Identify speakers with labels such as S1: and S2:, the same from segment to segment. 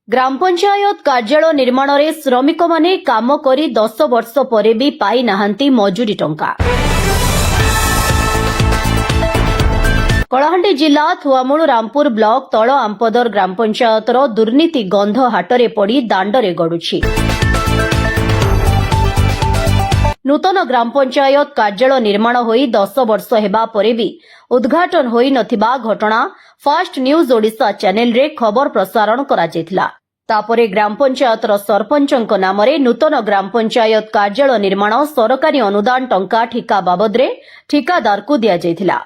S1: ग्राम पंचायत कार्यालय निर्माण रे श्रमिक माने काम करी 10 वर्ष परे भी पाई नाहंती मजूरी टंका। कलाहांडी जिला थुआमूल रामपुर ब्लॉक तल आंपदर ग्राम पंचायतर दुर्नीति गंध हाटरे पड़ी दांडरे गड़ुछि। नूतन ग्राम पंचायत कार्यालय निर्माण होई 10 वर्ष हेबा परे भी उद्घाटन होई नथिबा घटना फास्ट न्यूज ओडिशा चैनल रे खबर प्रसारण करा जेथिला। तापरे ग्राम पंचायतर सरपंचक नाम रे नूतन ग्राम पंचायत कार्यालय निर्माण सरकारी अनुदान टंका ठिका बाबदरे ठिकादार को दिया जायथिला।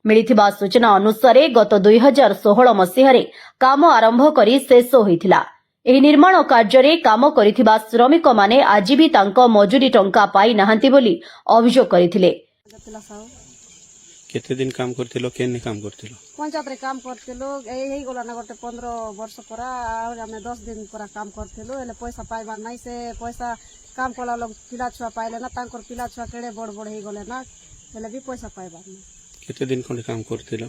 S1: मिलिथिबा सूचना अनुसार गत 2016 मसीहारे काम आरंभ करी शेष होइथिला। एही निर्माण कार्य काम करिथिबा श्रमिक माने आज भी तांको मजूरी टंका पाई नाहंती बोली अभियोग करिथिले।
S2: केते दिन काम करथिलो केने काम करथिलो
S3: पंचायत रे काम करथिलो एही गोला ना गोटे 15 वर्ष परा और हमें 10 दिन परा काम करथिलो एले पैसा पाइबा नै से पैसा काम कला लोग पिला छुआ पाइले ना तांकर पिला छुआ केड़े बड़ बड़ हे गले ना एले भी पैसा पाइबा नै।
S2: केते दिन कोन काम करथिलो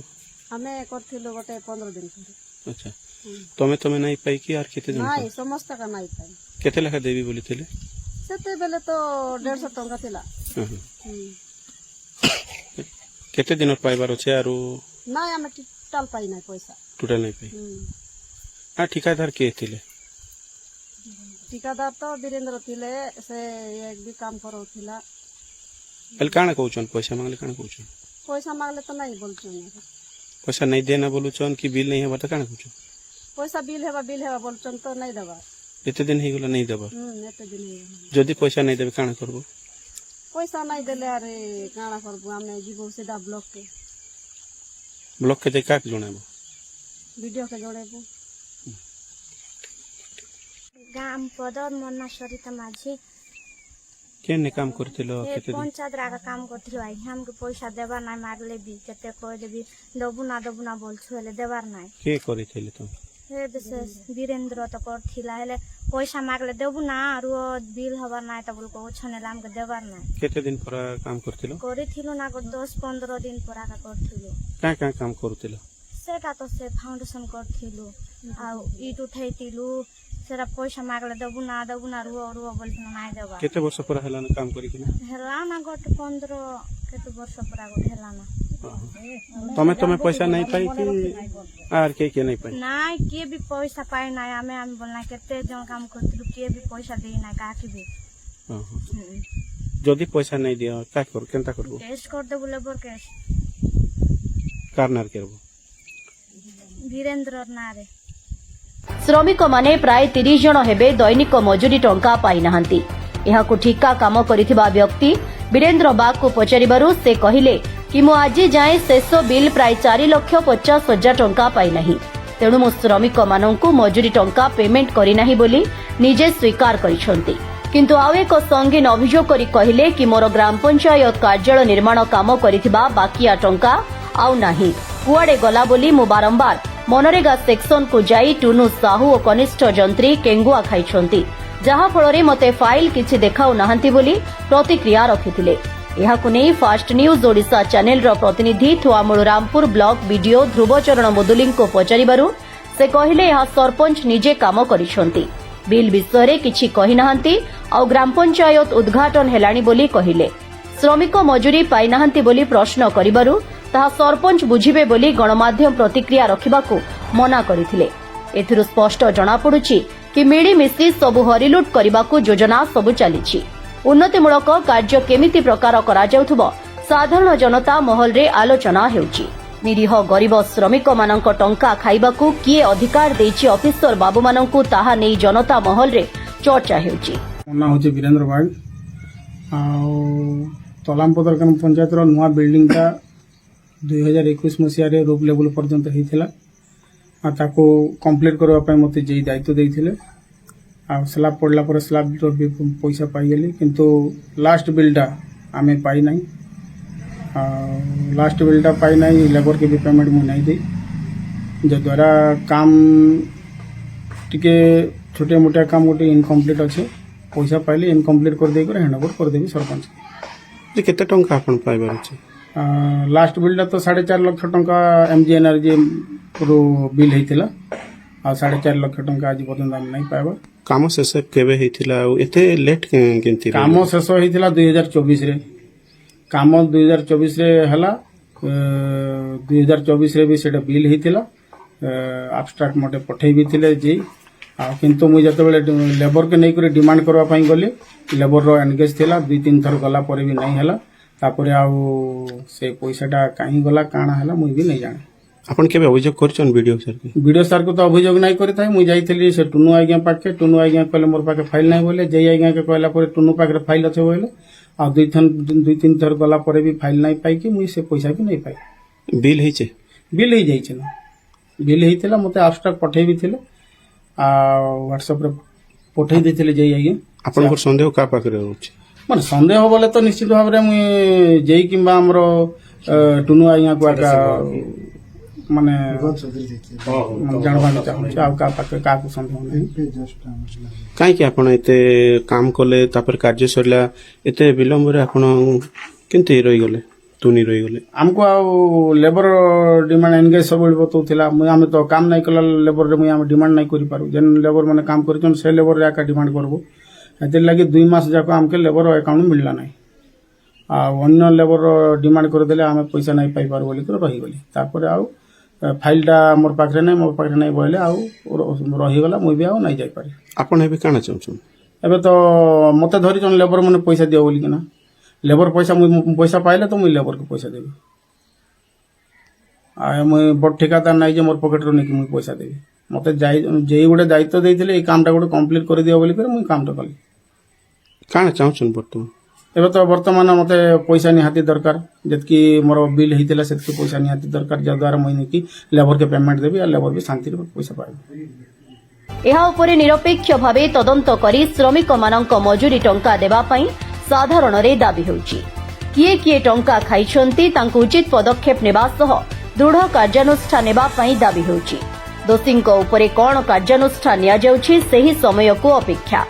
S3: हमें करथिलो गोटे 15 दिन करे।
S2: अच्छा तमे नहीं पाई कि आर केते दिन
S3: नहीं समस्त का नहीं पाई।
S2: केते लाखा देबी बोलिथिले
S3: सेते बेले तो 150 टंका थिला।
S2: केते दिन पाइबार अछि आरो
S3: नाही हमें टोटल पाई नै पैसा
S2: टोटल नहीं पाई। आ ठिकादार के थिले
S3: ठिकादार तो वीरेंद्र थिले से एक भी काम करो थिला।
S2: एल काना कहउछन पैसा मांगले काना कहउछन
S3: पैसा मांगले तो नहीं बोलछन
S2: पैसा नहीं देना बोलुछन कि बिल नहीं हेबा त काना कहउछन
S3: पैसा बिल हेबा बोलछन तो नहीं देबा।
S2: एते दिन हे गेला नहीं देबा
S3: एते दिन
S2: जदी पैसा नहीं देबे काना करबो
S3: पैसा नहीं देले अरे काना करबो हमें जीवो सीधा
S2: ब्लॉक के का जणाबो
S3: वीडियो के जोड़ेबो।
S4: गाम पदर मन्ना सरिता माझी
S2: केने काम करथिलो केते दिन
S4: पंचायत रागा काम करथिलो आई हमके पैसा देबार নাই मागले भी केते कह देबी दबु ना बोलछु हेले देबार নাই
S2: के करिथिले तुम
S4: हे देसे वीरेंद्र तो करथिला हेले पैसा मागले देबु ना आरो बिल हबार নাই त बोल को छनेला हमके देबार নাই।
S2: केते दिन पर काम करथिलो
S4: करिथिलो ना को 10-15 दिन पर आका करथिलो
S2: का काम करथिलो
S4: सेटा तो से फाउंडेशन करथिलो आ ईट उठैतिलु सेरा पैसा मागले देबु ना रुओ बोलथिलो নাই देबा।
S2: केते वर्ष पर हला काम करी कि
S4: हेला ना गोटे 15 केते वर्ष पर गोटे हेला ना
S2: तमे पैसा नहीं पाई कि आर के नहीं पाई
S4: নাই के भी पैसा पाए নাই हमें बोलना केते जन काम करथिलु के भी पैसा देई নাই काकी भी
S2: जदी पैसा नहीं दिया का कर केनता करबो
S4: केस कर दे बोले बर केस
S2: कारनार करबो
S4: वीरेंद्र नारे।
S1: श्रमिक माने प्राय 30 जन हेबे दैनिक मजूरी टंका पाई नाहंती। एहाकु ठिका काम करिथिबा व्यक्ति वीरेंद्र बाग को पचारिबारु से कहिले कि मु आज जाए शेष बिल प्राय 4,50,000 टंका पाई नाही तेणु मु श्रमिक मानंकु मजूरी टंका पेमेंट करी नाही बोली निजे स्वीकार करिसंती। किंतु आउ एक संगीन अभियोग करी कहिले कि मोर ग्राम पंचायत कार्यालय निर्माण काम करिथिबा बाकिया टंका आउ नाही कुआडे गला बोली मु बारंबार मनरेगा सेक्शन को जाई टुनु साहू और कनिष्ठ जंत्री केंगुआ खाइछंती जहा फଳରେ मते फाइल किछि देखाउ नाहंती बोली प्रतिक्रिया रखिथिले। एहाकु नै फास्ट न्यूज ओडिशा चैनल रो प्रतिनिधि थुआमूल रामपुर ब्लॉक वीडियो ध्रुवचरण मुदुली को पचारिबारु से कहिले यहा सरपंच निजे काम करिसंती बिल विषय रे किछि कहि नाहंती आ ग्राम पंचायत उद्घाटन हेलानी बोली कहिले। श्रमिक मजूरी पाई नाहंती बोली प्रश्न करिबारु ताहा सरपंच बुझिबे बोली गणमाध्यम प्रतिक्रिया रखिबाकू मना करिथिले। एथिरु स्पष्ट जणा पडुछि कि मिळिमिशि सबु हरिलुट करिबाकू योजना सबु चलिछि। उन्नतिमूलक कार्य केमिति प्रकार करा जाउथबो साधारण जनता महल रे आलोचना हेउछि। निरीह गरीब श्रमिक मानक टंका खाइबाकू किए अधिकार देछि ऑफिसर बाबू मानकू ताहा नै जनता महल रे चर्चा हेउछि।
S5: ना होछि वीरेंद्र बाग आ तलामपदर ग्राम पंचायत रो नुआ बिल्डिंग का 2021 मसीह रे रूप लेवल पर्यंत हेतिला आ ताको कंप्लीट करबा पय मते जे दायित्व देइथिले आ स्लैब पड़ला पर स्लैब रो भी पैसा पाई गेली किंतु लास्ट बिलटा आमे पाई नाही आ लास्ट बिलटा पाई नाही लेबर के भी पेमेंट मु नाही दे जे द्वारा काम टिके छोटे मोटे काम गोटे इनकम्प्लीट अच्छे पैसा पाइले इनकम्प्लीट कर दे हैंड ओवर कर देबी सरपंच
S2: जे केते टंका आपण पाइबार अछि
S5: लास्ट बिलटा तो 4.5 लाख टंका एमजीएनआरजी रो बिल हेतिला ଆଉ 4.5 ଲକ୍ଷ ଟଙ୍କା ଆଜି ପର୍ଯ୍ୟନ୍ତ ଆମେ ନାଇଁ ପାଇବା।
S2: କାମ ଶେଷ କେବେ ହେଇଥିଲା ଆଉ ଏତେ ଲେଟ୍ କେମିତି
S5: କାମ ଶେଷ ହେଇଥିଲା 2024 ରେ। କାମ 2024 ରେ ହେଲା। 2024 ରେ ବି ସେଟା ବିଲ୍ ହେଇଥିଲା। ଆବଷ୍ଟ୍ରାକ୍ଟ ମତେ ପଠେଇ ବି ଥିଲେ ଯେ ଆଉ କିନ୍ତୁ ମୁଁ ଯେତେବେଳେ ଲେବର କେ ନେଇକରି ଡିମାଣ୍ଡ କରିବା ପାଇଁ ଗଲି ଲେବର ଏନଗେଜ ଥିଲା 2-3 ଥର ଗଲା ପରେ ବି ନାଇଁ ହେଲା। ତାପରେ ଆଉ ସେ ପଇସାଟା କାହିଁ ଗଲା କାଣା ହେଲା ମୁଁ ବି ନାଇଁ ଜାଣେ।
S2: ଆପଣ କେବେ ଅଭିଯୋଗ କରିଛନ୍ତି ବିଡିଓ ସାର୍
S5: ବିଡିଓ ସାର୍ को तो अभियोग नहीं करिथाय मुई जाइथिली से टुनु आज्ञा पाखे टुनु आज्ञा कहले मोर पाखे फाइल नहीं बोले जय आज्ञा के कहला पर टुनु पाखे फाइल अच्छे बोले आ 2-3 थर गला पर भी फाइल नहीं पाई कि मुई से पैसा भी नहीं पाई।
S2: बिल ହେଇছে
S5: बिल ही जाइछ ना बिल हेतिला मते एब्स्ट्रैक्ट पठेई भी थिले आ व्हाट्सएप रे पठेई देथिले जय आज्ञा।
S2: ଆପଣଙ୍କର ସନ୍ଦେହ କାହା ପାଖରେ ରହୁଛି?
S5: ମାନେ ସନ୍ଦେହ ବୋଲେ ତ ନିଶ୍ଚିତ ଭାବରେ ମୁଇ ଜେଇ କିମ୍ବା ଆମର ଟୁନୁ ଆଜ୍ଞା को आका ମାନେ ଜାଣବାକୁ ଚାହୁଁଛି ଆଉ କାହା ପାଖରେ କାହାକୁ ସନ୍ଦେହ ନାହିଁ।
S2: କାହିଁକି ଆପଣ ଏତେ କାମ କଲେ ତାପରେ କାର୍ଯ୍ୟ ସରିଲା ଏତେ ବିଳମ୍ବରେ ଆପଣ କେମିତି ରହିଗଲେ ତୁନି ରହିଗଲେ?
S5: ଆମକୁ ଆଉ ଲେବର ଡିମାଣ୍ଡ ଏନଗେଜ ସବୁବେଳେ ବତଉଥିଲା ଆମେ ତ କାମ ନାଇଁ କଲା ଲେବରରେ ମୁଇଁ ଆମେ ଡିମାଣ୍ଡ ନାଇଁ କରିପାରୁ ଯେନ୍ ଲେବର ମାନେ କାମ କରିଛନ୍ ସେ ଲେବରରେ ଏକା ଡିମାଣ୍ଡ କରବୁ। ସେଥିର୍ଲାଗି 2 ମାସ ଯାକ ଆମକେ ଲେବର ଆକାଉଣ୍ଟ ମିଳିଲା ନାହିଁ ଆଉ ଅନ୍ୟ ଲେବର ଡିମାଣ୍ଡ କରିଦେଲେ ଆମେ ପଇସା ନାଇଁ ପାଇପାରୁ ବୋଲିକରି ରହିଗଲି। ତାପରେ ଆଉ फाइलटा मोर पाखे नहीं मोर पाखे नहीं बोले आउ रहीगला मुई भी आउ नहीं जाई पारे।
S2: ଆପଣ ଏବେ କାଣା ଚାହୁଁଛନ୍ତି?
S5: एबे तो मते धरी जन लेबर माने पैसा दियो बोली किना लेबर पैसा मुई पैसा पाइले तो मुई लेबर को पैसा देबी आ मुई बड़ ठेकादार नहीं जे मोर पॉकेट रो नहीं कि मुई पैसा देबी मते जाई जेई गोटे दायित्व देइथिले ए कामटा गोटे कंप्लीट कर दियो बोली कर मुई कामटा कली।
S2: କାଣା ଚାହୁଁଛନ୍ତି ବର୍ତ୍ତମାନ?
S5: एबे तो वर्तमान मते पैसा निहाती दरकार जतकी मोर बिल हेतिला सेतकी पैसा निहाती दरकार जा द्वारा मुई कि लेबर के पेमेंट देबी आ लेबर भी शांति रे पैसा पाइबे।
S1: ଏହା ଉପରେ ନିରପେକ୍ଷ ଭାବେ ତଦନ୍ତ କରି ଶ୍ରମିକମାନଙ୍କ ମଜୁରୀ ଟଙ୍କା ଦେବା ପାଇଁ ସାଧାରଣରେ ଦାବି ହେଉଛି। କିଏ କିଏ ଟଙ୍କା ଖାଇଛନ୍ତି ତାଙ୍କୁ ଉଚିତ ପଦକ୍ଷେପ ନେବା ସହ ଦୃଢ଼ କାର୍ଯ୍ୟାନୁଷ୍ଠାନ ନେବା ପାଇଁ ଦାବି ହେଉଛି। ଦୋଷୀଙ୍କ ଉପରେ କ'ଣ କାର୍ଯ୍ୟାନୁଷ୍ଠାନ ନିଆଯାଉଛି ସେହି ସମୟକୁ ଅପେକ୍ଷା।